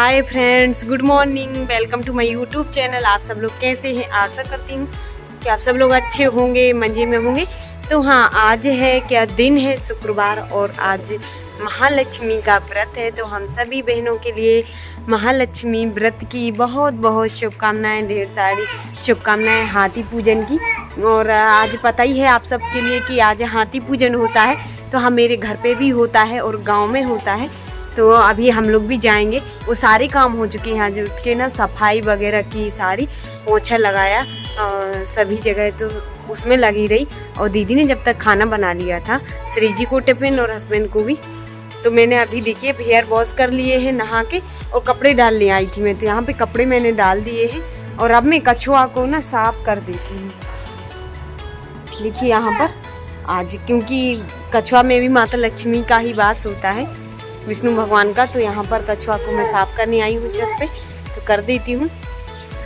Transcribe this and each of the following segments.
Hi friends, good morning. Welcome to my YouTube channel. आप सब लोग कैसे हैं? आशा करती हूँ कि आप सब लोग अच्छे होंगे, मज़े में होंगे। तो हाँ, आज है क्या दिन है, शुक्रवार, और आज महालक्ष्मी का व्रत है। तो हम सभी बहनों के लिए महालक्ष्मी व्रत की बहुत बहुत शुभकामनाएं, ढेर सारी शुभकामनाएं हाथी पूजन की। और आज पता ही है आप सब के लिए कि आज हाथी पूजन होता है। तो हाँ, मेरे घर पे भी होता है और गांव में होता है। तो अभी हम लोग भी जाएंगे। वो सारे काम हो चुके हैं, यहाँ जो उठ के ना सफाई वगैरह की, सारी पोछा लगाया सभी जगह, तो उसमें लगी रही। और दीदी ने जब तक खाना बना लिया था, श्री जी को टिफिन और हस्बैंड को भी। तो मैंने अभी देखिए हेयर वॉश कर लिए हैं नहा के, और कपड़े डाल ले आई थी मैं। तो यहाँ पे कपड़े मैंने डाल दिए हैं और अब मैं कछुआ को ना साफ कर देती हूँ। देखिए यहाँ पर आज, क्योंकि कछुआ में भी माता लक्ष्मी का ही वास होता है, विष्णु भगवान का। तो यहाँ पर कछुआ को मैं साफ करने आई हूँ छत पे, तो कर देती हूँ।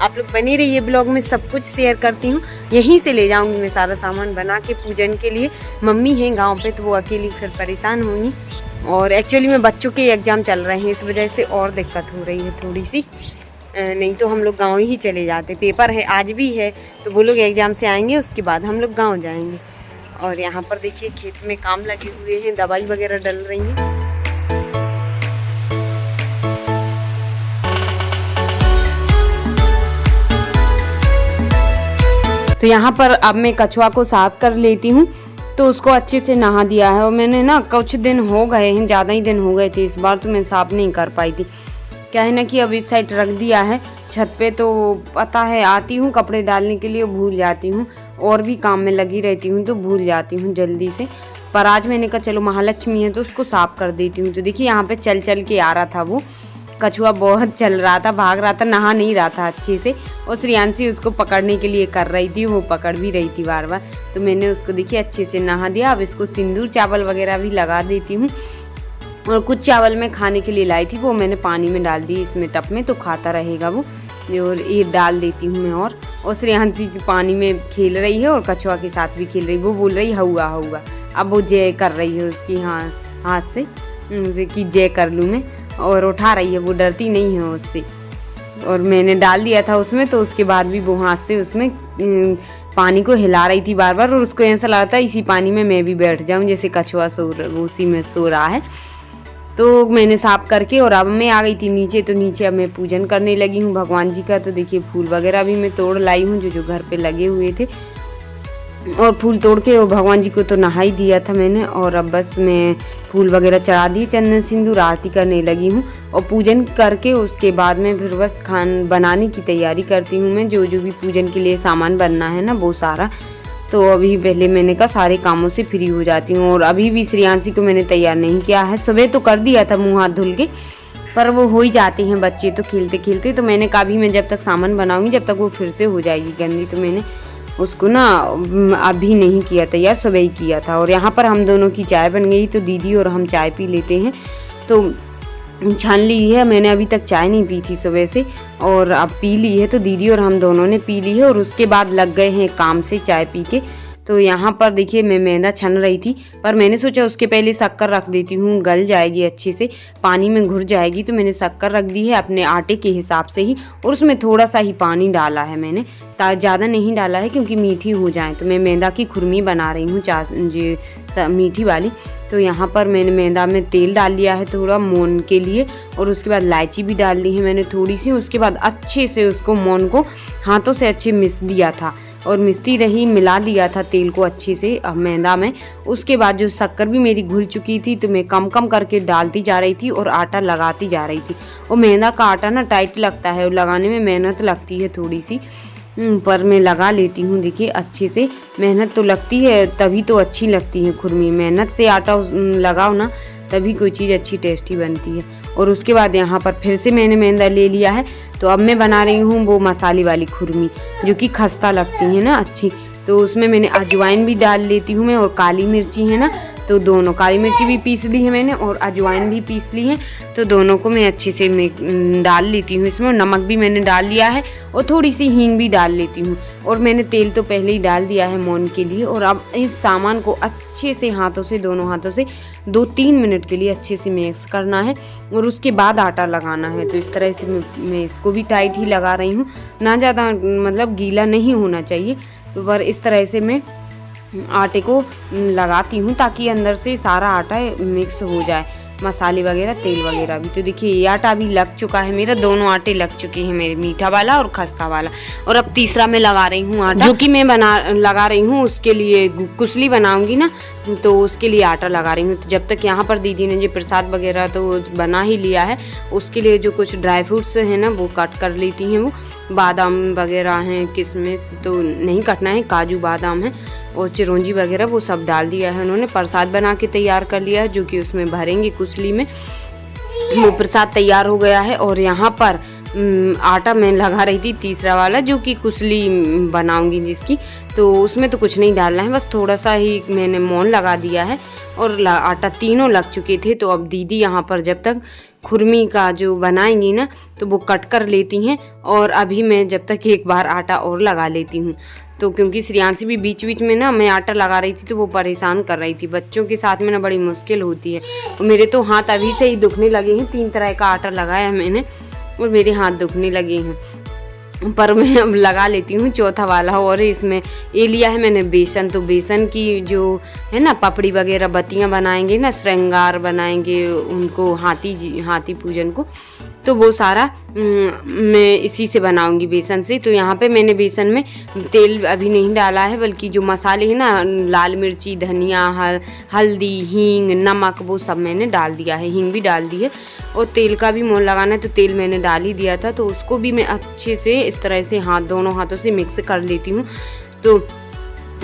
आप लोग बनी रहिए ब्लॉग में, सब कुछ शेयर करती हूँ। यहीं से ले जाऊँगी मैं सारा सामान बना के पूजन के लिए। मम्मी हैं गांव पे, तो वो अकेली फिर परेशान होंगी। और एक्चुअली में बच्चों के एग्ज़ाम चल रहे हैं, इस वजह से और दिक्कत हो रही है थोड़ी सी। नहीं तो हम लोग गाँव ही चले जाते। पेपर है, आज भी है, तो वो लोग एग्ज़ाम से आएँगे, उसके बाद हम लोग गाँव जाएँगे। और यहाँ पर देखिए खेत में काम लगे हुए हैं, दवाई वगैरह डल रही हैं। तो यहाँ पर अब मैं कछुआ को साफ कर लेती हूँ। तो उसको अच्छे से नहा दिया है, और मैंने ना कुछ दिन हो गए हैं, ज़्यादा ही दिन हो गए थे, इस बार तो मैं साफ नहीं कर पाई थी। क्या है ना कि अब इस साइड रख दिया है छत पे। तो पता है, आती हूँ कपड़े डालने के लिए, भूल जाती हूँ, और भी काम में लगी रहती हूँ, तो भूल जाती हूँ जल्दी से। पर आज मैंने कहा चलो महालक्ष्मी है तो उसको साफ कर देती हूँ। तो देखिए यहाँ पे चल चल के आ रहा था वो कछुआ, बहुत चल रहा था, भाग रहा था, नहा नहीं रहा था अच्छे से। और श्रियांशी उसको पकड़ने के लिए कर रही थी, वो पकड़ भी रही थी बार बार। तो मैंने उसको देखिए अच्छे से नहा दिया। अब इसको सिंदूर चावल वगैरह भी लगा देती हूँ। और कुछ चावल मैं खाने के लिए लाई थी, वो मैंने पानी में डाल दी इसमें टप में, तो खाता रहेगा वो। और ये डाल देती हूँ मैं। और श्रियांशी पानी में खेल रही है और कछुआ के साथ भी खेल रही। वो बोल रही हौआ हौआ। अब वो जय कर रही है उसकी हाथ से कि जय कर लूँ मैं, और उठा रही है, वो डरती नहीं है उससे। और मैंने डाल दिया था उसमें, तो उसके बाद भी वो हाथ से उसमें पानी को हिला रही थी बार बार। और उसको ऐसा लगा था इसी पानी में मैं भी बैठ जाऊं, जैसे कछुआ उसी में सो रहा है। तो मैंने साफ करके, और अब मैं आ गई थी नीचे। तो नीचे अब मैं पूजन करने लगी हूँ भगवान जी का। तो देखिए फूल वगैरह भी मैं तोड़ लाई हूँ, जो घर पे लगे हुए थे। और फूल तोड़ के और भगवान जी को तो नहा ही दिया था मैंने। और अब बस मैं फूल वगैरह चढ़ा दिए, चंदन सिंदूर आरती करने लगी हूँ। और पूजन करके उसके बाद में फिर बस बनाने की तैयारी करती हूँ मैं, जो भी पूजन के लिए सामान बनना है ना, वो सारा। तो अभी पहले मैंने कहा सारे कामों से फ्री हो जाती हूँ। और अभी भी श्रियांशी को मैंने तैयार नहीं किया है। सुबह तो कर दिया था मुँह हाथ धुल के, पर वो हो ही जाते हैं बच्चे तो खेलते खेलते। तो मैंने कहा भी मैं जब तक सामान बनाऊँगी जब तक वो फिर से हो जाएगी गंदी। तो मैंने उसको ना अभी नहीं किया तैयार, सुबह ही किया था। और यहाँ पर हम दोनों की चाय बन गई, तो दीदी और हम चाय पी लेते हैं। तो छान ली है मैंने, अभी तक चाय नहीं पी थी सुबह से, और अब पी ली है। तो दीदी और हम दोनों ने पी ली है, और उसके बाद लग गए हैं काम से चाय पी के। तो यहाँ पर देखिए मैं मैदा छन रही थी, पर मैंने सोचा उसके पहले शक्कर रख देती हूँ, गल जाएगी अच्छे से, पानी में घुल जाएगी। तो मैंने शक्कर रख दी है अपने आटे के हिसाब से ही, और उसमें थोड़ा सा ही पानी डाला है मैंने, ज़्यादा नहीं डाला है क्योंकि मीठी हो जाए। तो मैं मैदा की खुरमी बना रही हूँ मीठी वाली। तो यहाँ पर मैंने मैदा में तेल डाल लिया है थोड़ा मोन के लिए, और उसके बाद इलायची भी डाल ली है मैंने थोड़ी सी। उसके बाद अच्छे से उसको मोन को हाथों से अच्छे मिस दिया था, और मिसती रही, मिला दिया था तेल को अच्छे से मैदा में। उसके बाद जो शक्कर भी मेरी घुल चुकी थी, तो मैं कम कम करके डालती जा रही थी और आटा लगाती जा रही थी। और मैदा का आटा ना टाइट लगता है, और लगाने में मेहनत लगती है थोड़ी सी, पर मैं लगा लेती हूँ। देखिए अच्छे से मेहनत तो लगती है, तभी तो अच्छी लगती है खुरमी। मेहनत से आटा लगाओ ना, तभी कोई चीज़ अच्छी टेस्टी बनती है। और उसके बाद यहाँ पर फिर से मैंने मैदा ले लिया है। तो अब मैं बना रही हूँ वो मसाले वाली खुरमी, जो कि खस्ता लगती है ना अच्छी। तो उसमें मैंने अजवाइन भी डाल लेती हूँ मैं, और काली मिर्ची है ना, तो तो दोनों काली मिर्ची भी पीस ली है मैंने और अजवाइन भी पीस ली है। तो दोनों को मैं अच्छे से डाल लेती हूँ इसमें। नमक भी मैंने डाल लिया है और थोड़ी सी हींग भी डाल लेती हूँ। और मैंने तेल तो पहले ही डाल दिया है मोन के लिए। और अब इस सामान को अच्छे से हाथों से, दोनों हाथों से 2-3 मिनट के लिए अच्छे से मिक्स करना है और उसके बाद आटा लगाना है। तो इस तरह से मैं इसको भी टाइट ही लगा रही हूँ, ना ज़्यादा मतलब गीला नहीं होना चाहिए। तो पर इस तरह से मैं आटे को लगाती हूँ ताकि अंदर से सारा आटा मिक्स हो जाए, मसाले वगैरह, तेल वगैरह भी। तो देखिए ये आटा भी लग चुका है मेरा, दोनों आटे लग चुके हैं मेरे, मीठा वाला और खस्ता वाला। और अब तीसरा मैं लगा रही हूँ आटा, जो कि मैं लगा रही हूँ उसके लिए कुसली बनाऊंगी ना, तो उसके लिए आटा लगा रही हूँ। तो जब तक यहाँ पर दीदी ने जो प्रसाद वगैरह तो बना ही लिया है, उसके लिए जो कुछ ड्राई फ्रूट्स हैं ना वो कट कर लेती हैं। वो बादाम वगैरह हैं, किशमिश तो नहीं कटना है, काजू बादाम है और चिरौंजी वगैरह वो सब डाल दिया है उन्होंने। प्रसाद बना के तैयार कर लिया है जो कि उसमें भरेंगे कुसली में। वो प्रसाद तैयार हो गया है। और यहाँ पर आटा मैं लगा रही थी तीसरा वाला, जो कि कुसली बनाऊंगी जिसकी, तो उसमें तो कुछ नहीं डालना है, बस थोड़ा सा ही मैंने मोन लगा दिया है। और आटा तीनों लग चुके थे। तो अब दीदी यहाँ पर जब तक खुरमी का जो बनाएंगी ना तो वो कट कर लेती हैं और अभी मैं जब तक एक बार आटा और लगा लेती हूँ। तो क्योंकि श्रेयांशी भी बीच बीच में ना मैं आटा लगा रही थी तो वो परेशान कर रही थी। बच्चों के साथ में ना बड़ी मुश्किल होती है। और मेरे तो हाथ अभी से ही दुखने लगे हैं, 3 तरह का आटा लगाया है मैंने और मेरे हाथ दुखने लगे हैं। पर मैं अब लगा लेती हूँ चौथा वाला। और इसमें ये लिया है मैंने बेसन। तो बेसन की जो है ना पपड़ी वगैरह, बत्तियाँ बनाएंगे ना, श्रृंगार बनाएंगे उनको, हाथी पूजन को, तो वो सारा मैं इसी से बनाऊंगी, बेसन से। तो यहाँ पे मैंने बेसन में तेल अभी नहीं डाला है, बल्कि जो मसाले हैं ना, लाल मिर्ची, धनिया, हल्दी, हींग, नमक, वो सब मैंने डाल दिया है, हींग भी डाल दी है। और तेल का भी मोन लगाना है तो तेल मैंने डाल ही दिया था। तो उसको भी मैं अच्छे से इस तरह से दोनों हाथों से मिक्स कर लेती हूँ। तो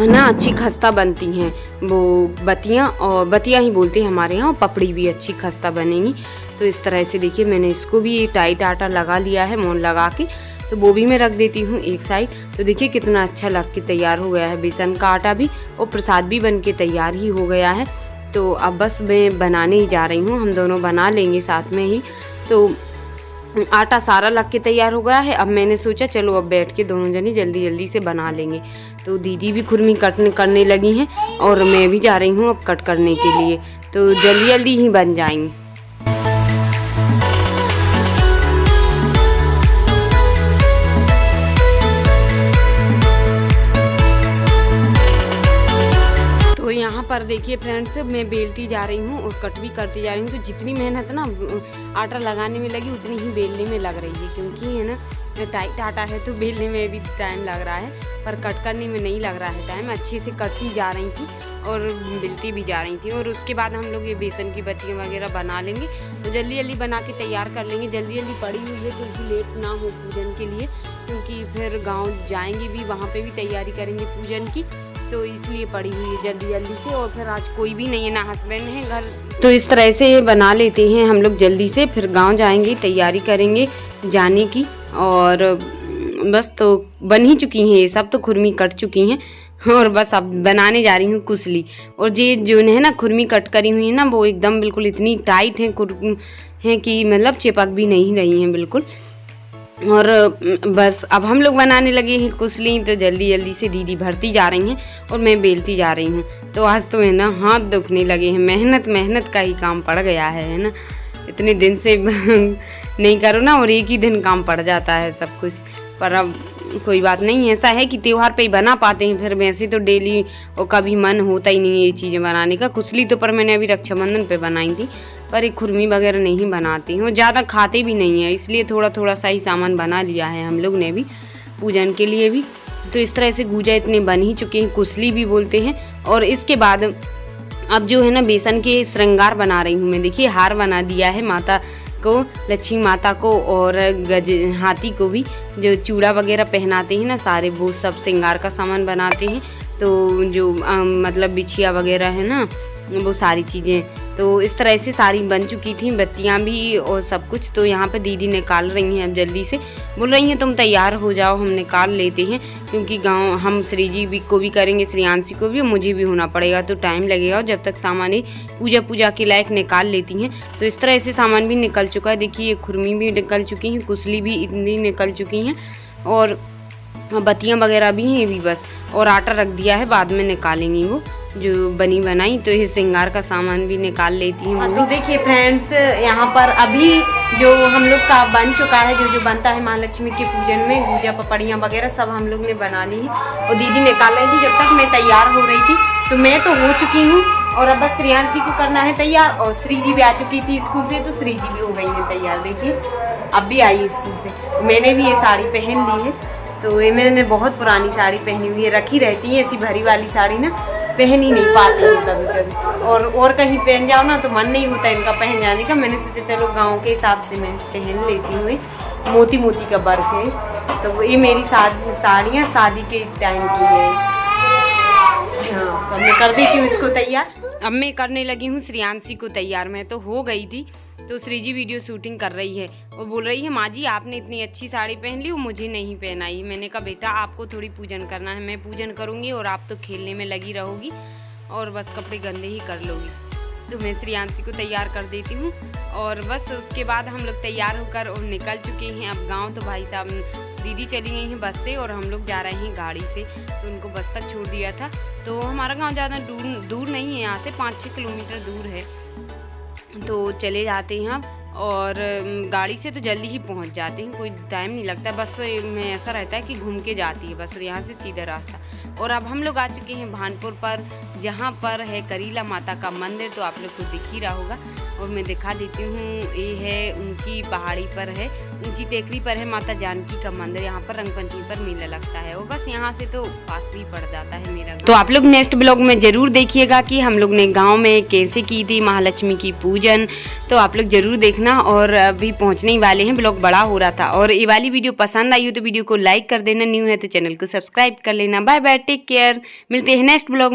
ना अच्छी खस्ता बनती हैं वो बत्तियाँ, और बत्तियाँ ही बोलते हैं हमारे यहाँ। पपड़ी भी अच्छी खस्ता बनेगी। तो इस तरह से देखिए मैंने इसको भी टाइट आटा लगा लिया है मोन लगा के। तो वो भी मैं रख देती हूँ एक साइड। तो देखिए कितना अच्छा लग के तैयार हो गया है बेसन का आटा भी, और प्रसाद भी बन के तैयार ही हो गया है। तो अब बस मैं बनाने ही जा रही हूँ, हम दोनों बना लेंगे साथ में ही। तो आटा सारा लग के तैयार हो गया है। अब मैंने सोचा चलो अब बैठ के दोनों जने जल्दी जल्दी से बना लेंगे। तो दीदी भी खुरमी करने लगी हैं और मैं भी जा रही हूँ अब कट करने के लिए। तो जल्दी जल्दी ही बन जाएंगे। तो यहाँ पर देखिए फ्रेंड्स, मैं बेलती जा रही हूँ और कट भी करती जा रही हूँ। तो जितनी मेहनत ना आटा लगाने में लगी उतनी ही बेलने में लग रही है, क्योंकि है ना टाइट आटा है तो बेलने में भी टाइम लग रहा है, पर कट करने में नहीं लग रहा है टाइम। अच्छे से कटती जा रही थी और बेलती भी जा रही थी। और उसके बाद हम लोग ये बेसन की बत्तियाँ वगैरह बना लेंगे। तो जल्दी जल्दी बना के तैयार कर लेंगे। जल्दी जल्दी पड़ी हुई है क्योंकि लेट ना हो पूजन के लिए, क्योंकि फिर गाँव जाएंगे भी, वहाँ पर भी तैयारी करेंगे पूजन की, तो इसलिए पड़ी हुई है जल्दी जल्दी से। और फिर आज कोई भी नहीं है, ना हस्बैंड है घर, तो इस तरह से बना लेते हैं हम लोग जल्दी से। फिर गांव जाएंगे, तैयारी करेंगे जाने की। और बस तो बन ही चुकी हैं ये सब, तो खुरमी कट चुकी हैं और बस अब बनाने जा रही हूँ कुसली। और ये जो है ना खुरमी कट करी हुई है ना, वो एकदम बिल्कुल इतनी टाइट है कि मतलब चिपक भी नहीं रही हैं बिल्कुल। और बस अब हम लोग बनाने लगे हैं कुसली। तो जल्दी जल्दी से दीदी भरती जा रही हैं और मैं बेलती जा रही हूँ। तो आज तो है ना हाथ दुखने लगे हैं, मेहनत का ही काम पड़ गया है ना। इतने दिन से नहीं करो ना और एक ही दिन काम पड़ जाता है सब कुछ। पर अब कोई बात नहीं, ऐसा है कि त्योहार पे ही बना पाते हैं, फिर वैसे तो डेली और कभी मन होता ही नहीं ये चीज़ें बनाने का। कुसली तो पर मैंने अभी रक्षाबंधन पे बनाई थी, पर एक खुरमी वगैरह नहीं बनाती हूँ, ज़्यादा खाते भी नहीं है, इसलिए थोड़ा थोड़ा सा ही सामान बना लिया है हम लोग ने भी पूजन के लिए भी। तो इस तरह से गुजा इतने बन ही चुके हैं, कुसली भी बोलते हैं। और इसके बाद अब जो है ना बेसन के श्रृंगार बना रही हूँ मैं। देखिए हार बना दिया है माता को, लक्ष्मी माता को, और हाथी को भी जो चूड़ा वगैरह पहनाते हैं ना सारे, वो सब श्रृंगार का सामान बनाते हैं। तो जो मतलब बिछिया वगैरह है ना, वो सारी चीज़ें तो इस तरह से सारी बन चुकी थी, बत्तियाँ भी और सब कुछ। तो यहाँ पे दीदी निकाल रही हैं अब जल्दी से, बोल रही हैं तुम तैयार हो जाओ, हम निकाल लेते हैं, क्योंकि गांव हम श्री जी भी को भी करेंगे, श्रेयांशी को भी, मुझे भी होना पड़ेगा, तो टाइम लगेगा। और जब तक सामान ही पूजा के लायक निकाल लेती हैं। तो इस तरह से सामान भी निकल चुका है। देखिए खुरमी भी निकल चुकी हैं, कुसली भी इतनी निकल चुकी हैं, और बत्तियाँ वगैरह भी हैं भी बस। और आटा रख दिया है, बाद में निकालेंगी वो जो बनी बनाई। तो ये श्रृंगार का सामान भी निकाल लेती हूँ। तो देखिए फ्रेंड्स, यहाँ पर अभी जो हम लोग का बन चुका है, जो बनता है महालक्ष्मी के पूजन में, गुजिया पपड़ियाँ वगैरह सब हम लोग ने बना ली है। और दीदी निकाल रही थी, जब तक मैं तैयार हो रही थी। तो मैं तो हो चुकी हूँ, और अब बस श्रेयांशी को करना है तैयार। और श्री जी भी आ चुकी थी स्कूल से, तो श्री जी भी हो गई है तैयार। देखिए अब भी आई स्कूल से। मैंने भी ये साड़ी पहन ली है। तो ये मैंने बहुत पुरानी साड़ी पहनी हुई है, रखी रहती है ऐसी भरी वाली साड़ी ना, पहन ही नहीं पाती हूँ कभी कभी। और कहीं पहन जाओ ना तो मन नहीं होता इनका पहन जाने का। मैंने सोचा चलो गांव के हिसाब से मैं पहन लेती हूँ। मोती मोती का वर्क है। तो ये मेरी साड़ियाँ शादी के टाइम की है। हाँ, तो मैं कर देती हूँ इसको तैयार। अब मैं करने लगी हूँ श्रेयांशी को तैयार। मैं तो हो गई थी, तो श्री जी वीडियो शूटिंग कर रही है। वो बोल रही है माँ जी आपने इतनी अच्छी साड़ी पहन ली, वो मुझे नहीं पहनाई। मैंने कहा बेटा आपको थोड़ी पूजन करना है, मैं पूजन करूँगी और आप तो खेलने में लगी रहोगी और बस कपड़े गंदे ही कर लोगी। तो मैं श्रेयांशी को तैयार कर देती हूँ, और बस उसके बाद हम लोग तैयार होकर और निकल चुके हैं अब गाँव। तो भाई साहब दीदी चली गई हैं बस से, और हम लोग जा रहे हैं गाड़ी से। तो उनको बस तक छोड़ दिया था। तो हमारा गाँव ज़्यादा दूर नहीं है, यहाँ से 5-6 किलोमीटर दूर है। तो चले जाते हैं हम, और गाड़ी से तो जल्दी ही पहुंच जाते हैं, कोई टाइम नहीं लगता। बस में ऐसा रहता है कि घूम के जाती है बस, और यहाँ से सीधा रास्ता। और अब हम लोग आ चुके हैं भानपुर पर, जहाँ पर है करीला माता का मंदिर। तो आप लोग को दिख ही रहा होगा, और मैं दिखा देती हूँ। ये है उनकी पहाड़ी पर है, ऊंची टेकरी पर है माता जानकी का मंदिर। यहाँ पर रंगपंचमी पर मेला लगता है, और बस यहाँ से तो पास भी पड़ जाता है मेरा। तो आप लोग नेक्स्ट ब्लॉग में जरूर देखिएगा कि हम लोग ने गाँव में कैसे की थी महालक्ष्मी की पूजन। तो आप लोग जरूर देखना। और अभी पहुँचने ही वाले हैं, ब्लॉग बड़ा हो रहा था। और ये वाली वीडियो पसंद आई हो तो वीडियो को लाइक कर देना, न्यू है तो चैनल को सब्सक्राइब कर लेना। बाय बाय, टेक केयर, मिलते हैं नेक्स्ट ब्लॉग।